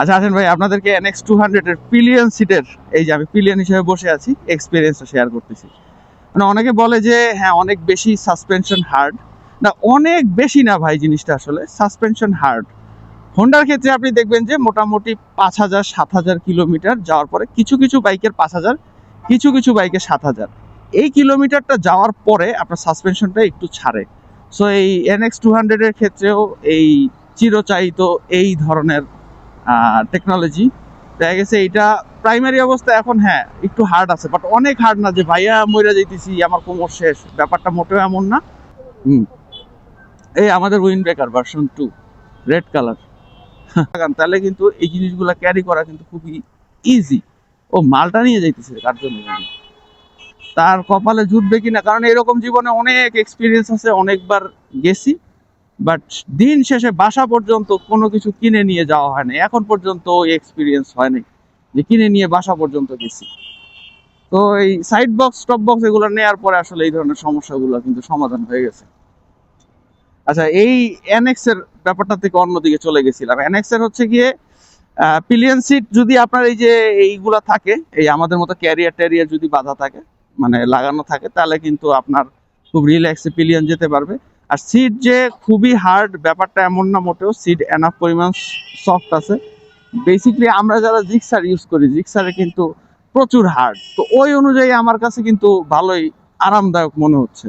আচ্ছা আসেন ভাই, আপনাদেরকে NX200 এর পিলিয়ন সিটের, এই যে আমি পিলিয়ন হিসেবে বসে আছি, এক্সপিরিয়েন্সটা শেয়ার করতেছি। মানে অনেকে বলে যে হ্যাঁ অনেক বেশি সাসপেনশন হার্ড, না অনেক বেশি না ভাই, জিনিসটা আসলে সাসপেনশন হার্ড। হোন্ডার ক্ষেত্রে আপনি দেখবেন যে মোটামুটি 5,000-7,000 কিলোমিটার যাওয়ার পরে কিছু কিছু বাইকের 5,000, কিছু কিছু বাইকের 7,000, এই কিলোমিটারটা যাওয়ার পরে আপনার সাসপেনশনটা একটু ছাড়ে। সো এই NX200 এর ক্ষেত্রেও এই চিরচাহিত এই ধরনের টেকনোলজি দেখা গেছে। এইটা প্রাইমারি অবস্থা এখন হ্যাঁ একটু হার্ড আছে, বাট অনেক হার্ড না যে ভাইয়া মইরা যাইতেছি আমার কোমর শেষ, ব্যাপারটা মোটেও এমন না। হুম, এই আমাদের wind breaker version 2 red colour, তাহলে কিন্তু এই জিনিসগুলো ক্যারি করা কিন্তু খুবই ইজি। ও মালটা নিয়ে যাইতেছে কার জন্য জানি, তার কপালে জুটবে কিনা, কারণ এরকম জীবনে অনেক এক্সপিরিয়েন্স আছে, অনেকবার গেছি, বাট দিন শেষে বাসা পর্যন্ত কোনো কিছু কিনে নিয়ে যাওয়া হয় না, এখন পর্যন্ত ওই এক্সপিরিয়েন্স হয়নি যে কিনে নিয়ে বাসা পর্যন্ত গেছি। তো এই সাইড বক্স টপ বক্স এগুলো নেওয়ার পরে আসলে এই ধরনের সমস্যাগুলো কিন্তু সমাধান হয়ে গেছে। আচ্ছা, এই NX এর ব্যাপারটা থেকে অন্যদিকে চলে গেছিলাম। NX এর হচ্ছে গিয়ে পিলিয়ন সিট যদি আপনার এই যে এইগুলা থাকে, এই আমাদের মতো ক্যারিয়ার ট্যারিয়ার যদি বাধা থাকে, মানে লাগানো থাকে, তাহলে কিন্তু আপনার খুব রিল্যাক্সে পিলিয়ন যেতে পারবে। আর সিট যে খুবই হার্ড ব্যাপারটা এমন না মোটেও, সিট এনাফ পরিমাণ সফট আছে। বেসিক্যালি আমরা যারা জিক্সার ইউজ করি, জিক্সারে কিন্তু প্রচুর হার্ড, তো ওই অনুযায়ী আমার কাছে কিন্তু ভালোই আরামদায়ক মনে হচ্ছে।